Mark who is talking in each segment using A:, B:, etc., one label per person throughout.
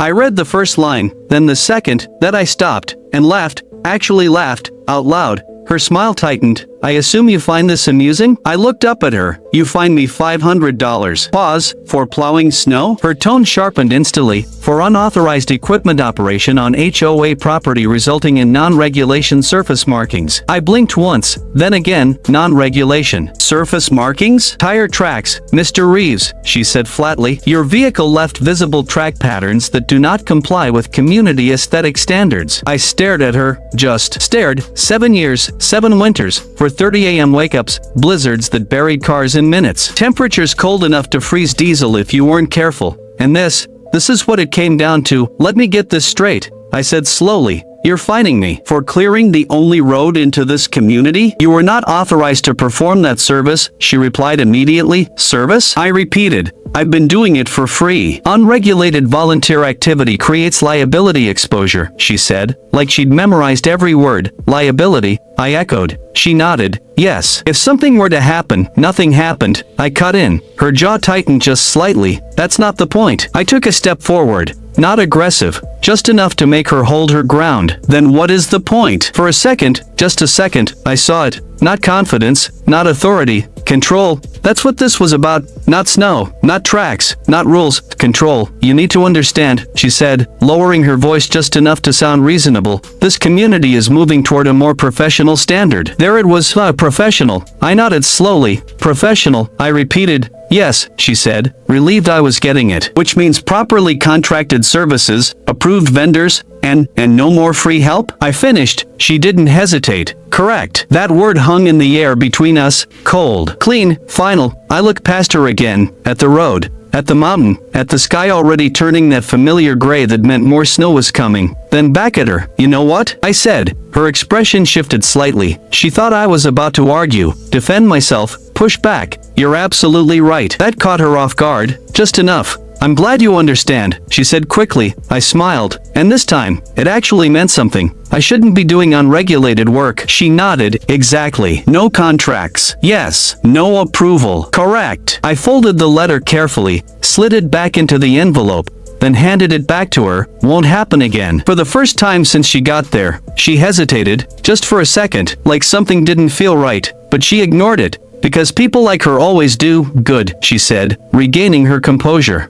A: I read the first line, then the second, then I stopped, and laughed, actually laughed, out loud. Her smile tightened. I assume you find this amusing? I looked up at her. You find me $500. Pause. For plowing snow? Her tone sharpened instantly. For unauthorized equipment operation on HOA property resulting in non-regulation surface markings. I blinked once, then again, non-regulation. Surface markings? Tire tracks, Mr. Reeves, she said flatly. Your vehicle left visible track patterns that do not comply with community aesthetic standards. I stared at her, just stared. 7 years, 7 winters, for 30 a.m. wake-ups, blizzards that buried cars in minutes. Temperatures cold enough to freeze diesel if you weren't careful. And this is what it came down to. Let me get this straight, I said slowly. You're fining me for clearing the only road into this community? You were not authorized to perform that service, she replied immediately. Service? I repeated. I've been doing it for free. Unregulated volunteer activity creates liability exposure, she said, like she'd memorized every word. Liability, I echoed. She nodded. Yes. If something were to happen, nothing happened. I cut in. Her jaw tightened just slightly. That's not the point. I took a step forward. Not aggressive, just enough to make her hold her ground. Then what is the point? For a second, just a second, I saw it. Not confidence, not authority, control. That's what this was about. Not snow, not tracks, not rules, control. You need to understand, she said, lowering her voice just enough to sound reasonable. This community is moving toward a more professional standard. There it was, professional. I nodded slowly. Professional, I repeated. Yes, she said, relieved I was getting it. Which means properly contracted services, approved vendors, and no more free help? I finished. She didn't hesitate. Correct. That word hung in the air between us, cold, clean, final. I looked past her again, at the road, at the mountain, at the sky already turning that familiar gray that meant more snow was coming. Then back at her. You know what? I said. Her expression shifted slightly. She thought I was about to argue, defend myself, push back. You're absolutely right. That caught her off guard. Just enough. I'm glad you understand, she said quickly. I smiled. And this time, it actually meant something. I shouldn't be doing unregulated work. She nodded. Exactly. No contracts. Yes. No approval. Correct. I folded the letter carefully, slid it back into the envelope, then handed it back to her. Won't happen again. For the first time since she got there, she hesitated, just for a second, like something didn't feel right, but she ignored it. Because people like her always do. Good, she said, regaining her composure.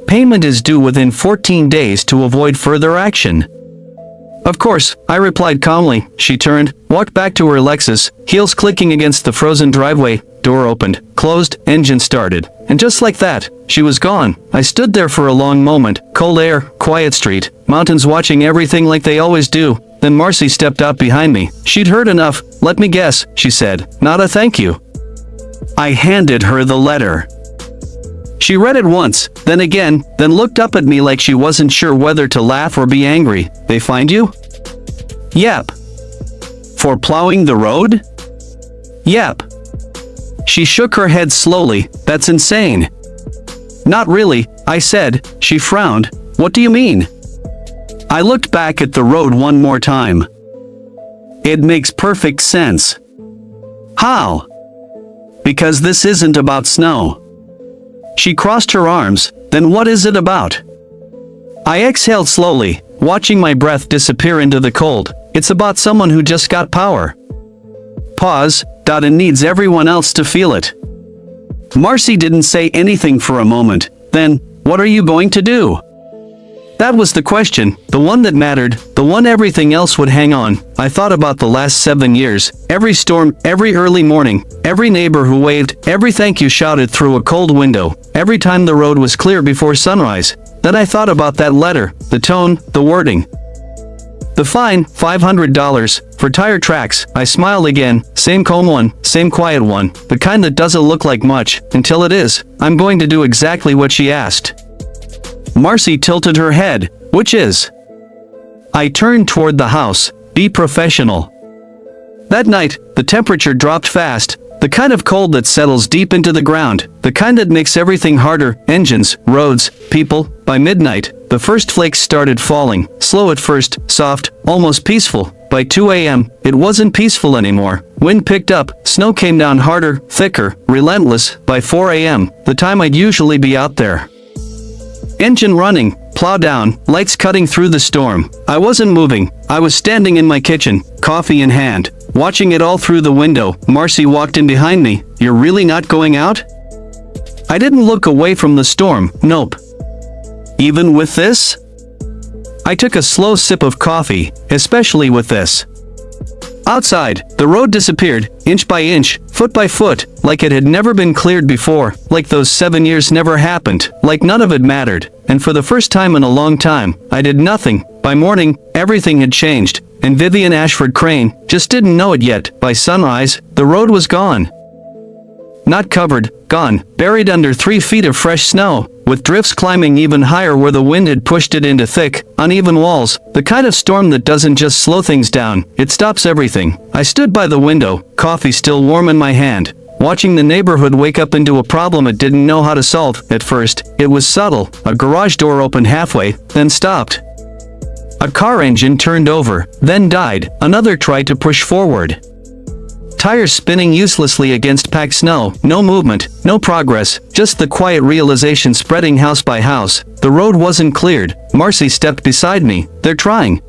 A: Payment is due within 14 days to avoid further action. Of course, I replied calmly. She turned, walked back to her Lexus, heels clicking against the frozen driveway. Door opened, closed, engine started. And just like that, she was gone. I stood there for a long moment. Cold air, quiet street, mountains watching everything like they always do. Then Marcy stepped out behind me. She'd heard enough. Let me guess, she said. Not a thank you. I handed her the letter. She read it once, then again, then looked up at me like she wasn't sure whether to laugh or be angry. They find you? Yep. For plowing the road? Yep. She shook her head slowly. That's insane. Not really, I said. She frowned. What do you mean? I looked back at the road one more time. It makes perfect sense. How? Because this isn't about snow. She crossed her arms. Then what is it about? I exhaled slowly, watching my breath disappear into the cold. It's about someone who just got power. Pause. And needs everyone else to feel it. Marcy didn't say anything for a moment. Then, what are you going to do? That was the question, the one that mattered, the one everything else would hang on. I thought about the last 7 years, every storm, every early morning, every neighbor who waved, every thank you shouted through a cold window, every time the road was clear before sunrise. Then I thought about that letter, the tone, the wording. The fine, $500, for tire tracks. I smiled again. Same calm one, same quiet one, the kind that doesn't look like much, until it is. I'm going to do exactly what she asked. Marcy tilted her head. Which is? I turned toward the house. Be professional. That night, the temperature dropped fast. The kind of cold that settles deep into the ground. The kind that makes everything harder. Engines, roads, people. By midnight, the first flakes started falling. Slow at first, soft, almost peaceful. By 2 a.m., it wasn't peaceful anymore. Wind picked up, snow came down harder, thicker, relentless. By 4 a.m., the time I'd usually be out there, Engine running, plow down, lights cutting through the storm. I wasn't moving. I was standing in my kitchen, coffee in hand, watching it all through the window. Marcy walked in behind me. "You're really not going out?" I didn't look away from the storm. Nope. Even with this? I took a slow sip of coffee, especially with this. Outside, the road disappeared, inch by inch, foot by foot, like it had never been cleared before, like those 7 years never happened, like none of it mattered, and for the first time in a long time, I did nothing. By morning, everything had changed, and Vivian Ashford Crane just didn't know it yet. By sunrise, the road was gone. Not covered, gone, buried under 3 feet of fresh snow, with drifts climbing even higher where the wind had pushed it into thick, uneven walls, the kind of storm that doesn't just slow things down, it stops everything. I stood by the window, coffee still warm in my hand, watching the neighborhood wake up into a problem it didn't know how to solve. At first, it was subtle. A garage door opened halfway, then stopped. A car engine turned over, then died. Another tried to push forward. Tires spinning uselessly against packed snow. No movement, no progress, just the quiet realization spreading house by house. The road wasn't cleared. Marcy stepped beside me. "They're trying,"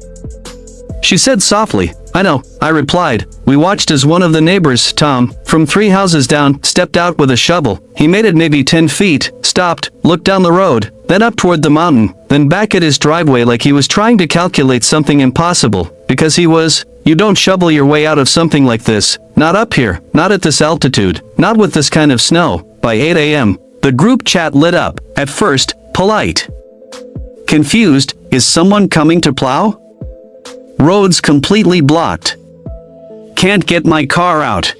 A: she said softly. "I know," I replied. We watched as one of the neighbors, Tom, from 3 houses down, stepped out with a shovel. He made it maybe 10 feet, stopped, looked down the road, then up toward the mountain, then back at his driveway like he was trying to calculate something impossible. Because he was. You don't shovel your way out of something like this. Not up here, not at this altitude, not with this kind of snow. By 8 a.m., the group chat lit up. At first, polite. Confused, is someone coming to plow? Roads completely blocked. Can't get my car out.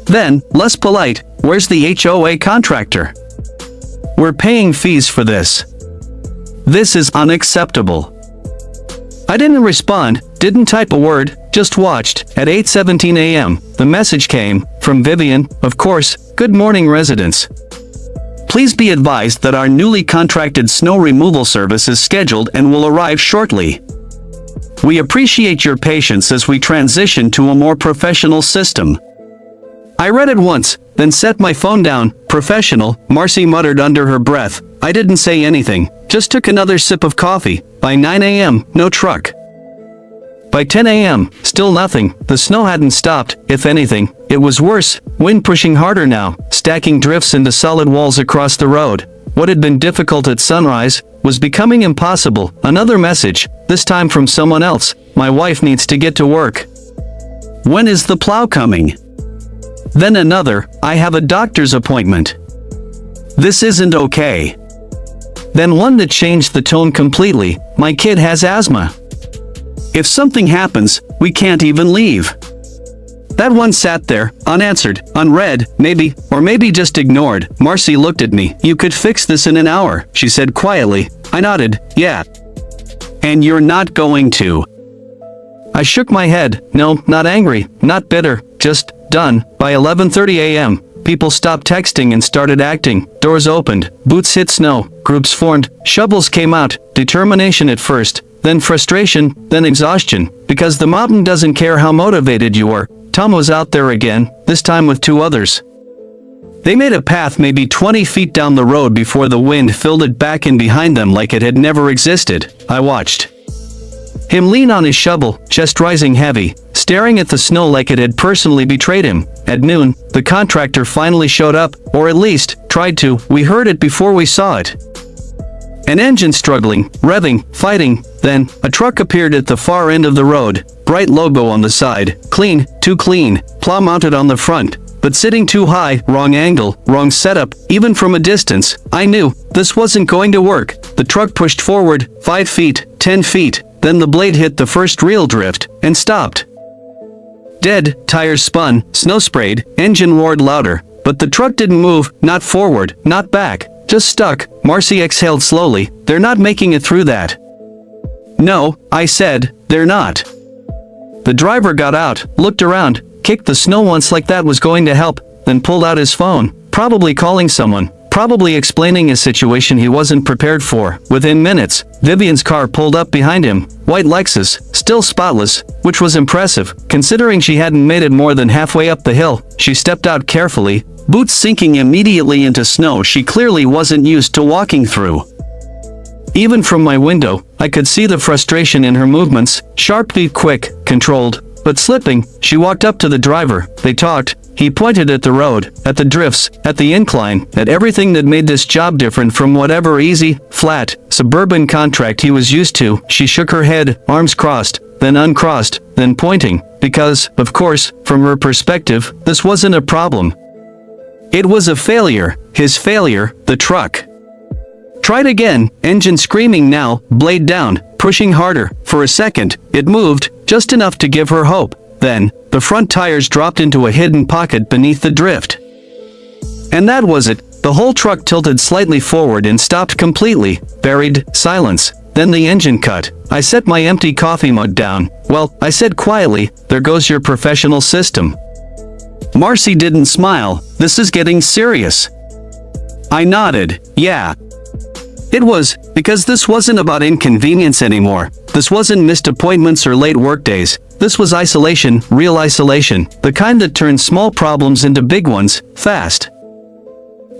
A: Then, less polite, where's the HOA contractor? We're paying fees for this. This is unacceptable. I didn't respond, didn't type a word, just watched. At 8:17 a.m., the message came, from Vivian, of course. "Good morning, residents. Please be advised that our newly contracted snow removal service is scheduled and will arrive shortly. We appreciate your patience as we transition to a more professional system." I read it once, then set my phone down. "Professional," Marcy muttered under her breath. I didn't say anything, just took another sip of coffee. By 9 a.m., no truck. By 10 a.m., still nothing. The snow hadn't stopped. If anything, it was worse. Wind pushing harder now, stacking drifts into solid walls across the road. What had been difficult at sunrise was becoming impossible. Another message, this time from someone else. "My wife needs to get to work. When is the plow coming?" Then another, "I have a doctor's appointment. This isn't okay." Then one that changed the tone completely. "My kid has asthma. If something happens, we can't even leave." That one sat there, unanswered, unread, maybe, or maybe just ignored. Marcy looked at me. "You could fix this in an hour," she said quietly. I nodded, "Yeah." "And you're not going to?" I shook my head. No, not angry, not bitter, just done. By 11:30 a.m., people stopped texting and started acting. Doors opened, boots hit snow, groups formed, shovels came out, determination at first, then frustration, then exhaustion, because the mountain doesn't care how motivated you are. Tom was out there again, this time with 2 others. They made a path maybe 20 feet down the road before the wind filled it back in behind them like it had never existed. I watched him lean on his shovel, chest rising heavy, staring at the snow like it had personally betrayed him. At noon, the contractor finally showed up, or at least, tried to. We heard it before we saw it. An engine struggling, revving, fighting. Then, a truck appeared at the far end of the road, bright logo on the side, clean, too clean, plow mounted on the front, but sitting too high, wrong angle, wrong setup. Even from a distance, I knew this wasn't going to work. The truck pushed forward, 5 feet, 10 feet, then the blade hit the first real drift, and stopped. Dead, tires spun, snow sprayed, engine roared louder, but the truck didn't move, not forward, not back, just stuck. Marcy exhaled slowly. "They're not making it through that." "No," I said, "they're not." The driver got out, looked around, kicked the snow once like that was going to help, then pulled out his phone, probably calling someone, probably explaining a situation he wasn't prepared for. Within minutes, Vivian's car pulled up behind him, white Lexus, still spotless, which was impressive, considering she hadn't made it more than halfway up the hill. She stepped out carefully, boots sinking immediately into snow she clearly wasn't used to walking through. Even from my window, I could see the frustration in her movements, sharp beat, quick, controlled, but slipping. She walked up to the driver, they talked, he pointed at the road, at the drifts, at the incline, at everything that made this job different from whatever easy, flat, suburban contract he was used to. She shook her head, arms crossed, then uncrossed, then pointing, because, of course, from her perspective, this wasn't a problem. It was a failure, his failure, the truck. Tried again, engine screaming now, blade down, pushing harder. For a second, it moved, just enough to give her hope. Then, the front tires dropped into a hidden pocket beneath the drift. And that was it. The whole truck tilted slightly forward and stopped completely. Buried, silence. Then the engine cut. I set my empty coffee mug down. Well, I said quietly, there goes your professional system. Marcy didn't smile. This is getting serious. I nodded. Yeah. It was, because this wasn't about inconvenience anymore. This wasn't missed appointments or late workdays. This was isolation, real isolation, the kind that turns small problems into big ones, fast.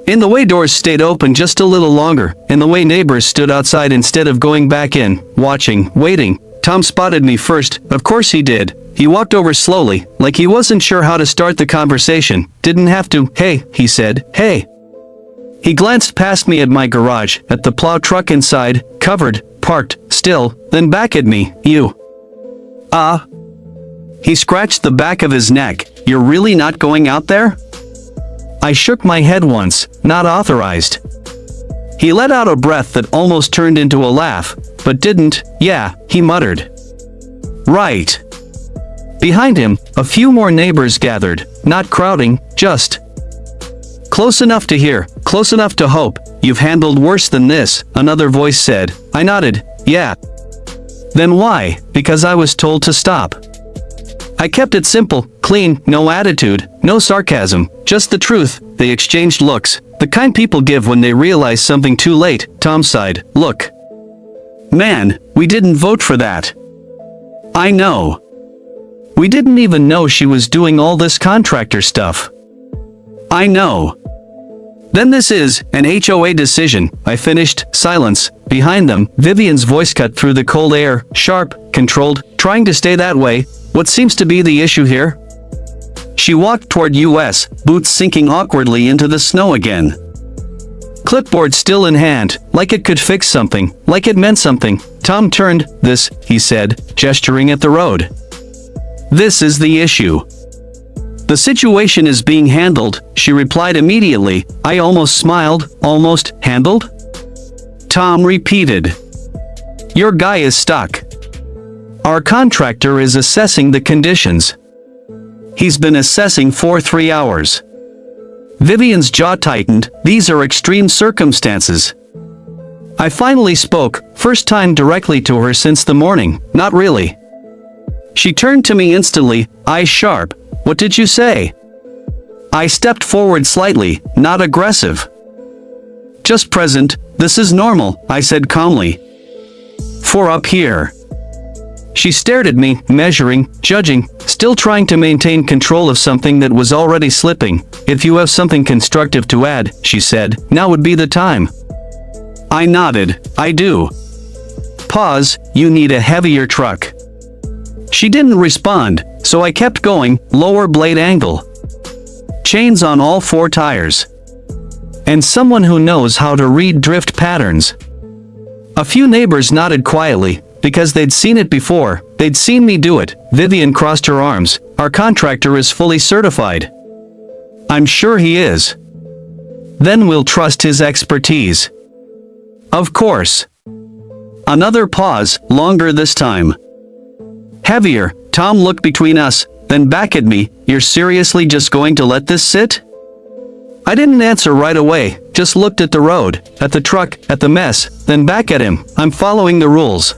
A: In the way doors stayed open just a little longer, in the way neighbors stood outside instead of going back in, watching, waiting. Tom spotted me first, of course he did. He walked over slowly, like he wasn't sure how to start the conversation. Didn't have to. Hey, he said, hey. He glanced past me at my garage, at the plow truck inside, covered, parked, still, then back at me. You. He scratched the back of his neck. You're really not going out there? I shook my head once, not authorized. He let out a breath that almost turned into a laugh, but didn't. Yeah, he muttered. Right. Behind him, a few more neighbors gathered, not crowding, just close enough to hear, close enough to hope. You've handled worse than this, another voice said. I nodded. Yeah. Then why? Because I was told to stop. I kept it simple, clean, no attitude, no sarcasm, just the truth. They exchanged looks, the kind people give when they realize something too late. Tom sighed. Look. Man, we didn't vote for that. I know. We didn't even know she was doing all this contractor stuff. I know. Then this is an HOA decision, I finished. Silence. Behind them, Vivian's voice cut through the cold air, sharp, controlled, trying to stay that way. What seems to be the issue here? She walked toward us, boots sinking awkwardly into the snow again. Clipboard still in hand, like it could fix something, like it meant something. Tom turned. This, he said, gesturing at the road. This is the issue. The situation is being handled, she replied immediately. I almost smiled. Almost handled? Tom repeated. Your guy is stuck. Our contractor is assessing the conditions. He's been assessing for 3 hours. Vivian's jaw tightened. These are extreme circumstances. I finally spoke, first time directly to her since the morning. Not really. She turned to me instantly, eyes sharp. What did you say? I stepped forward slightly, not aggressive. Just present. This is normal, I said calmly. For up here. She stared at me, measuring, judging, still trying to maintain control of something that was already slipping. If you have something constructive to add, she said, now would be the time. I nodded. I do. Pause. You need a heavier truck. She didn't respond, so I kept going, lower blade angle. Chains on all 4 tires. And someone who knows how to read drift patterns. A few neighbors nodded quietly, because they'd seen it before. They'd seen me do it. Vivian crossed her arms. Our contractor is fully certified. I'm sure he is. Then we'll trust his expertise. Of course. Another pause, longer this time. Heavier. Tom looked between us, then back at me. You're seriously just going to let this sit? I didn't answer right away, just looked at the road, at the truck, at the mess, then back at him. I'm following the rules.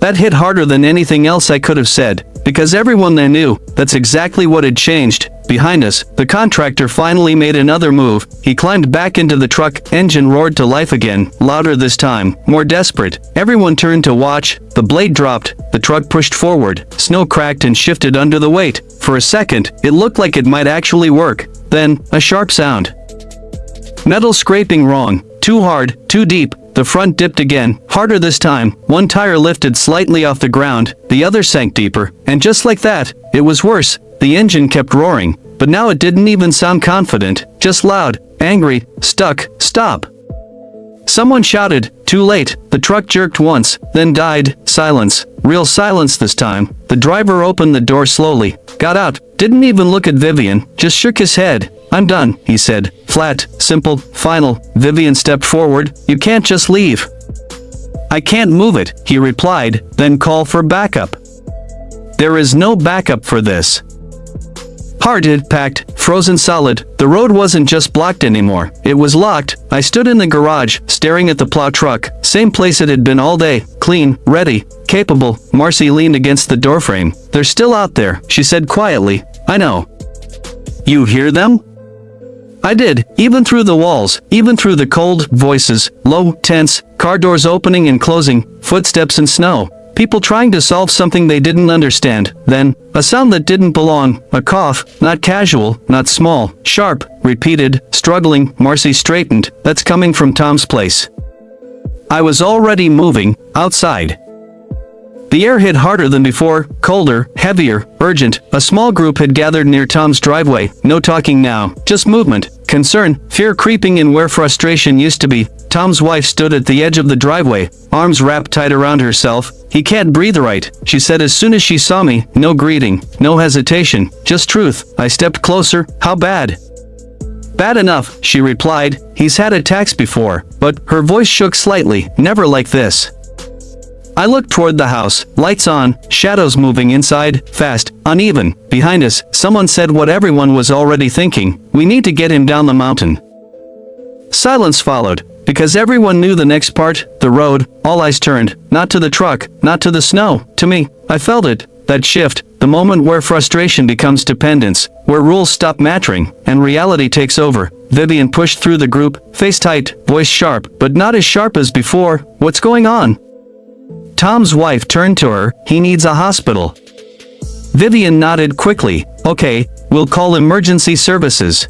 A: That hit harder than anything else I could have said, because everyone there knew, that's exactly what had changed. Behind us, the contractor finally made another move. He climbed back into the truck, engine roared to life again, louder this time, more desperate. Everyone turned to watch. The blade dropped, the truck pushed forward, snow cracked and shifted under the weight. For a second, it looked like it might actually work. Then, a sharp sound. Metal scraping wrong, too hard, too deep. the front dipped again, harder this time. One tire lifted slightly off the ground, the other sank deeper, and just like that, it was worse. The engine kept roaring, but now it didn't even sound confident, just loud, angry, stuck, stop. Someone shouted, too late. The truck jerked once, then died. Silence. Real silence this time. The driver opened the door slowly, got out, didn't even look at Vivian, just shook his head. I'm done, he said. Flat, simple, final. Vivian stepped forward. You can't just leave. I can't move it, he replied, then call for backup. There is no backup for this. Hearted, packed, frozen solid, the road wasn't just blocked anymore, it was locked. I stood in the garage, staring at the plow truck, same place it had been all day, clean, ready, capable. Marcy leaned against the doorframe. They're still out there, she said quietly. I know. You hear them? I did, even through the walls, even through the cold voices, low, tense, car doors opening and closing, footsteps in snow. People trying to solve something they didn't understand. Then, a sound that didn't belong, a cough, not casual, not small, sharp, repeated, struggling. Marcy straightened. That's coming from Tom's place. I was already moving, outside. The air hit harder than before, colder, heavier, urgent. A small group had gathered near Tom's driveway. No talking now, just movement, concern, fear creeping in where frustration used to be. Tom's wife stood at the edge of the driveway, arms wrapped tight around herself. He can't breathe right, she said as soon as she saw me. No greeting, no hesitation, just truth. I stepped closer. How bad? Bad enough, she replied. He's had attacks before, but her voice shook slightly. Never like this. I looked toward the house, lights on, shadows moving inside, fast, uneven. Behind us, someone said what everyone was already thinking. We need to get him down the mountain. Silence followed, because everyone knew the next part, the road. All eyes turned, not to the truck, not to the snow, to me. I felt it, that shift, the moment where frustration becomes dependence, where rules stop mattering, and reality takes over. Vivian pushed through the group, face tight, voice sharp, but not as sharp as before. What's going on? Tom's wife turned to her. He needs a hospital. Vivian nodded quickly. Okay, we'll call emergency services.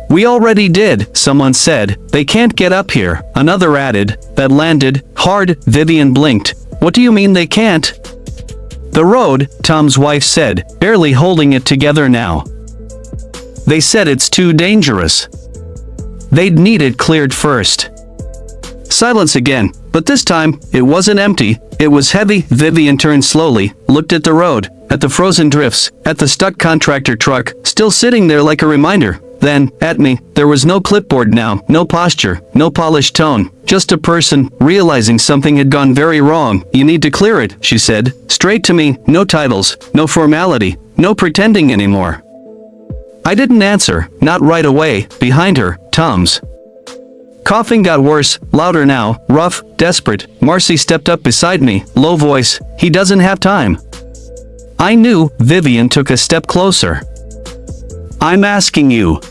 A: We already did, someone said. They can't get up here, another added. That landed hard. Vivian blinked. What do you mean they can't? The road, Tom's wife said, barely holding it together now. They said it's too dangerous. They'd need it cleared first. Silence again, but this time, it wasn't empty, it was heavy. Vivian turned slowly, looked at the road, at the frozen drifts, at the stuck contractor truck, still sitting there like a reminder. Then, at me. There was no clipboard now, no posture, no polished tone, just a person, realizing something had gone very wrong. You need to clear it, she said, straight to me, no titles, no formality, no pretending anymore. I didn't answer, not right away. Behind her, Tom's coughing got worse, louder now, rough, desperate. Marcy stepped up beside me, low voice. He doesn't have time. I knew. Vivian took a step closer. I'm asking you.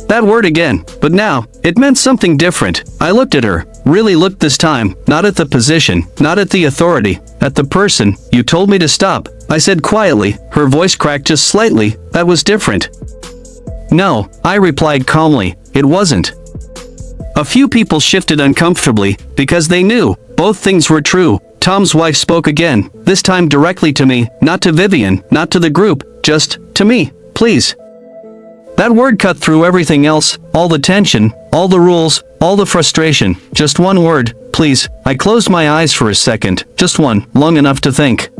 A: That word again, but now, it meant something different. I looked at her, really looked this time, not at the position, not at the authority, at the person. You told me to stop, I said quietly. Her voice cracked just slightly. That was different. No, I replied calmly, it wasn't. A few people shifted uncomfortably, because they knew, both things were true. Tom's wife spoke again, this time directly to me, not to Vivian, not to the group, just to me, please. That word cut through everything else, all the tension, all the rules, all the frustration. Just one word, please. I closed my eyes for a second, just one, long enough to think.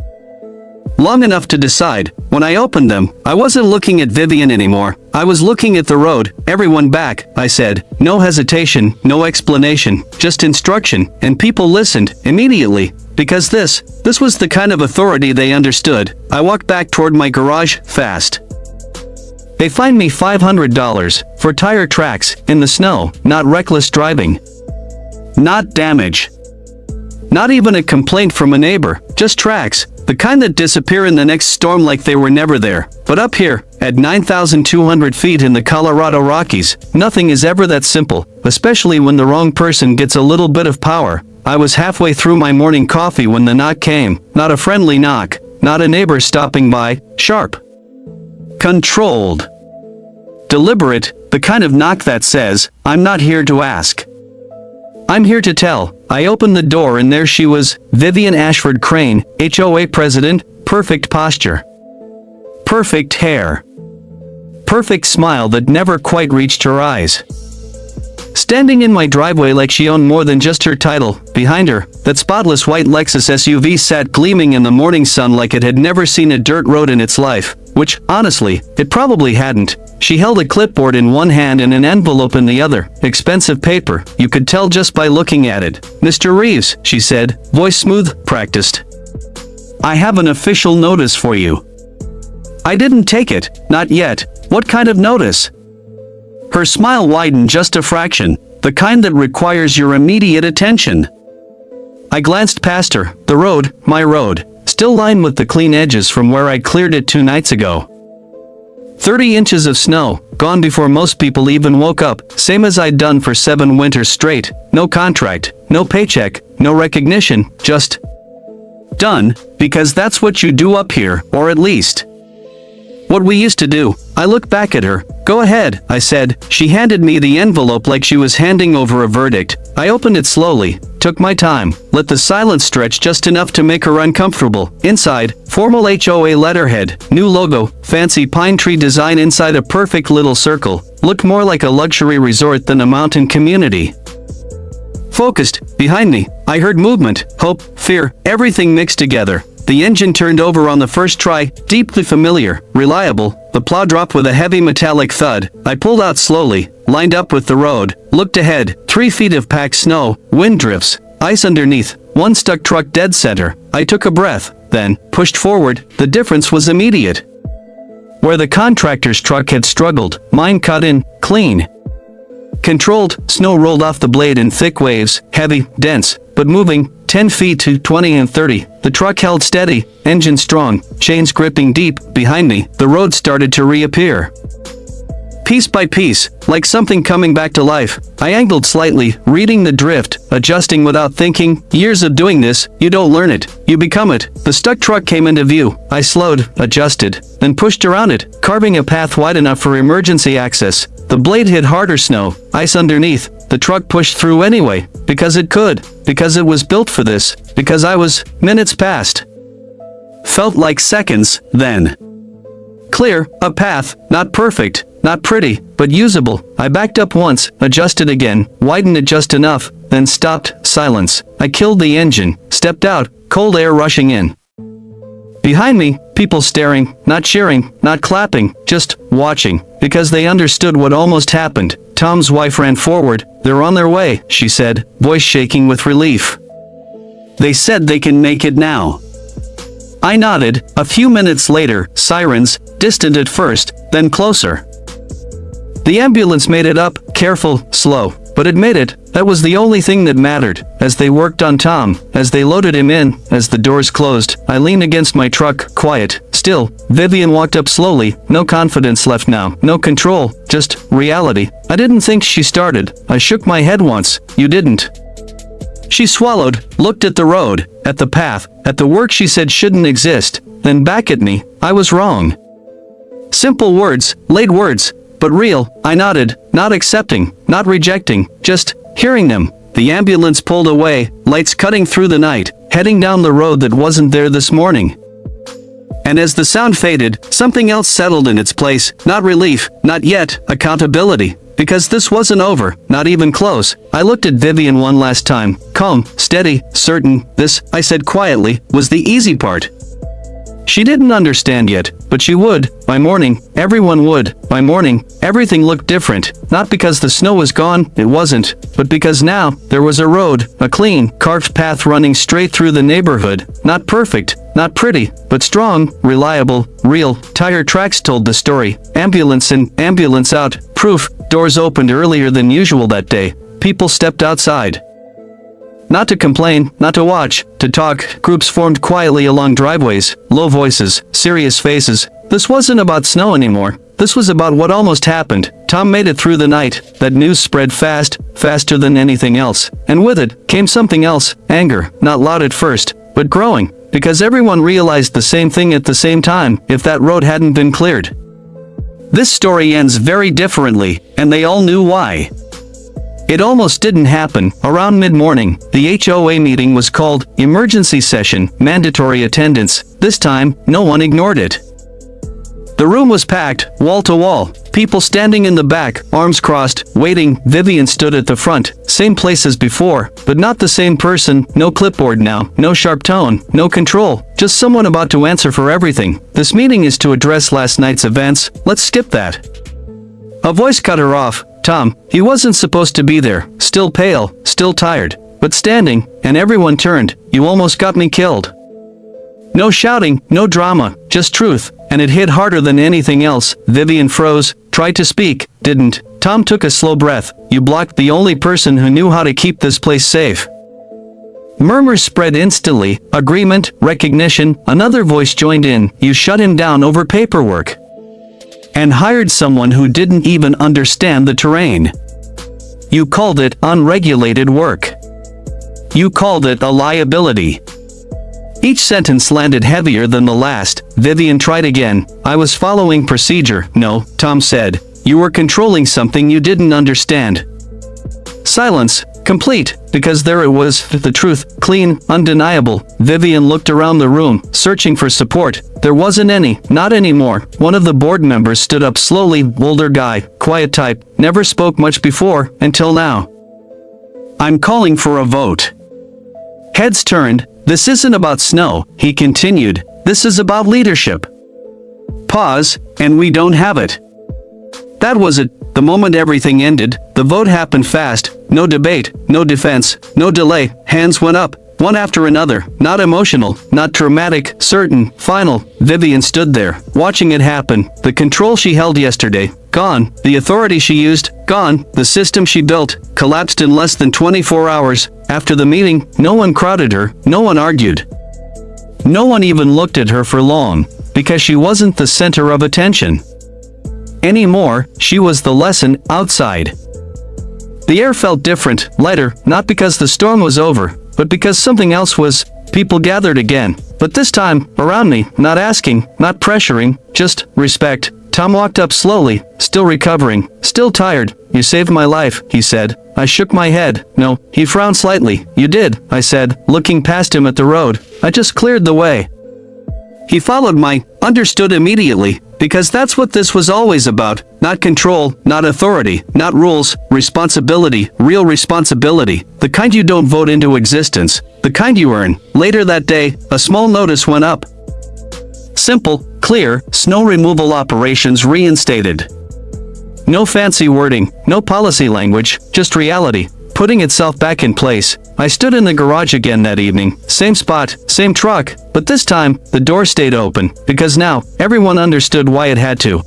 A: Long enough to decide. When I opened them, I wasn't looking at Vivian anymore. I was looking at the road. Everyone back, I said. No hesitation, no explanation, just instruction, and people listened, immediately. Because this was the kind of authority they understood. I walked back toward my garage, fast. They fined me $500 for tire tracks in the snow, not reckless driving. Not damage. Not even a complaint from a neighbor, just tracks. The kind that disappear in the next storm like they were never there. But up here, at 9,200 feet in the Colorado Rockies, nothing is ever that simple, especially when the wrong person gets a little bit of power. I was halfway through my morning coffee when the knock came. Not a friendly knock, not a neighbor stopping by, sharp. Controlled. Deliberate, the kind of knock that says, I'm not here to ask. I'm here to tell. I opened the door and there she was, Vivian Ashford Crane, HOA president, perfect posture. Perfect hair. Perfect smile that never quite reached her eyes. Standing in my driveway like she owned more than just her title, behind her, that spotless white Lexus SUV sat gleaming in the morning sun like it had never seen a dirt road in its life, which, honestly, it probably hadn't. She held a clipboard in one hand and an envelope in the other, expensive paper, you could tell just by looking at it. "Mr. Reeves," she said, voice smooth, practiced. "I have an official notice for you." I didn't take it, not yet. What kind of notice? Her smile widened just a fraction, the kind that requires your immediate attention. I glanced past her, the road, my road, still lined with the clean edges from where I cleared it 2 nights ago. 30 inches of snow, gone before most people even woke up, same as I'd done for 7 winters straight, no contract, no paycheck, no recognition, just done, because that's what you do up here, or at least what we used to do. I looked back at her. "Go ahead," I said. She handed me the envelope like she was handing over a verdict. I opened it slowly, took my time, let the silence stretch just enough to make her uncomfortable. Inside, formal HOA letterhead, new logo, fancy pine tree design inside a perfect little circle, looked more like a luxury resort than a mountain community. Focused, behind me, I heard movement, hope, fear, everything mixed together. The engine turned over on the first try, deeply familiar, reliable. The plow dropped with a heavy metallic thud. I pulled out slowly, lined up with the road, looked ahead, 3 feet of packed snow, wind drifts, ice underneath, one stuck truck dead center. I took a breath, then pushed forward. The difference was immediate. Where the contractor's truck had struggled, mine cut in, clean. Controlled, snow rolled off the blade in thick waves, heavy, dense, but moving, 10 feet to 20 and 30. The truck held steady, engine strong, chains gripping deep. Behind me, the road started to reappear. Piece by piece, like something coming back to life. I angled slightly, reading the drift, adjusting without thinking. Years of doing this, you don't learn it, you become it. The stuck truck came into view. I slowed, adjusted, then pushed around it, carving a path wide enough for emergency access. The blade hit harder snow, ice underneath. The truck pushed through anyway, because it could, because it was built for this, because I was. Minutes passed. Felt like seconds, then. Clear, a path, not perfect, not pretty, but usable. I backed up once, adjusted again, widened it just enough, then stopped. Silence. I killed the engine, stepped out, cold air rushing in. Behind me, people staring, not cheering, not clapping, just watching, because they understood what almost happened. Tom's wife ran forward. "They're on their way," she said, voice shaking with relief. "They said they can make it now." I nodded. A few minutes later, sirens, distant at first, then closer. The ambulance made it up, careful, slow, but it made it. That was the only thing that mattered. As they worked on Tom, as they loaded him in, as the doors closed, I leaned against my truck, quiet, still. Vivian walked up slowly, no confidence left now, no control, just reality. I didn't think she started. I shook my head once. "You didn't." She swallowed, looked at the road, at the path, at the work she said shouldn't exist, then back at me. I was wrong. Simple words, late words, but real. I nodded, not accepting, not rejecting, just hearing them. The ambulance pulled away, lights cutting through the night, heading down the road that wasn't there this morning. And as the sound faded, something else settled in its place. Not relief, not yet, accountability. Because this wasn't over, not even close. I looked at Vivian one last time, calm, steady, certain. This, I said quietly, was the easy part. She didn't understand yet, but she would. By morning, everyone would. By morning, everything looked different. Not because the snow was gone, it wasn't, but because now, there was a road, a clean, carved path running straight through the neighborhood. Not perfect, not pretty, but strong, reliable, real. Tire tracks told the story. Ambulance in, ambulance out. Proof. Doors opened earlier than usual that day. People stepped outside. Not to complain, not to watch, to talk. Groups formed quietly along driveways, low voices, serious faces. This wasn't about snow anymore. This was about what almost happened. Tom made it through the night. That news spread fast, faster than anything else. And with it, came something else. Anger, not loud at first, but growing. Because everyone realized the same thing at the same time. If that road hadn't been cleared. This story ends very differently, and they all knew why. It almost didn't happen. Around mid-morning, the HOA meeting was called, emergency session, mandatory attendance. This time, no one ignored it. The room was packed, wall to wall. People standing in the back, arms crossed, waiting. Vivian stood at the front, same place as before, but not the same person. No clipboard now, no sharp tone, no control, just someone about to answer for everything. This meeting is to address last night's events, let's skip that. A voice cut her off. Tom, he wasn't supposed to be there, still pale, still tired, but standing, and everyone turned. You almost got me killed. No shouting, no drama, just truth, and it hit harder than anything else. Vivian froze, tried to speak, didn't. Tom took a slow breath. You blocked the only person who knew how to keep this place safe. Murmurs spread instantly, agreement, recognition. Another voice joined in. You shut him down over paperwork. And hired someone who didn't even understand the terrain. You called it unregulated work. You called it a liability. Each sentence landed heavier than the last. Vivian tried again. I was following procedure. No, Tom said. You were controlling something you didn't understand. Silence, complete, because there it was, the truth, clean, undeniable. Vivian looked around the room, searching for support. There wasn't any, not anymore. One of the board members stood up slowly, older guy, quiet type, never spoke much before, until now. I'm calling for a vote. Heads turned. This isn't about snow, he continued. This is about leadership. Pause, and we don't have it. That was it. The moment everything ended, the vote happened fast. No debate, no defense, no delay. Hands went up, one after another. Not emotional, not dramatic, certain, final. Vivian stood there, watching it happen. The control she held yesterday, gone. The authority she used, gone. The system she built, collapsed in less than 24 hours. After the meeting, no one crowded her, no one argued. No one even looked at her for long, because she wasn't the center of attention. Anymore, she was the lesson outside. The air felt different, lighter, not because the storm was over, but because something else was. People gathered again, but this time, around me, not asking, not pressuring, just respect. Tom walked up slowly, still recovering, still tired. You saved my life, he said. I shook my head. No, he frowned slightly. You did, I said, looking past him at the road. I just cleared the way. He followed my, understood immediately, because that's what this was always about. Not control, not authority, not rules, responsibility, real responsibility. The kind you don't vote into existence, the kind you earn. Later that day, a small notice went up. Simple, clear, snow removal operations reinstated. No fancy wording, no policy language, just reality, putting itself back in place. I stood in the garage again that evening, same spot, same truck, but this time, the door stayed open, because now, everyone understood why it had to.